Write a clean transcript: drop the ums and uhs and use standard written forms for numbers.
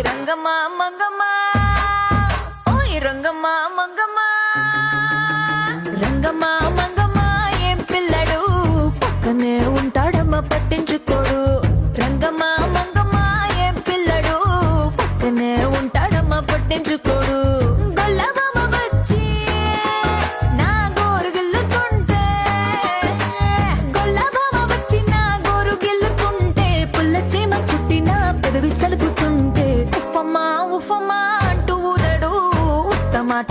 రంగమ్మ మంగమ్మ ఓయ్ రంగమ్మ మంగమ్మ రంగమ్మ మంగమ్మ ఏం పిల్లడు పక్కనే ఉంటాడమ్మ పట్టించుకోడు రంగమ్మ మంగమ్మ ఏం పిల్లడు పక్కనే ఉంటాడమ్మ పట్టించుకోడు గొల్లబామ వచ్చి నా గోరు గిల్లుతుంటే గొల్లబామ వచ్చి నా గోరు గిల్లుతుంటే పుల్ల చీమ పుట్టిన పెదవి సలుపుతుంటే ఉఫమ్మా ఉఫమ్మా అంటూ ఊదడు ఉత్తమాట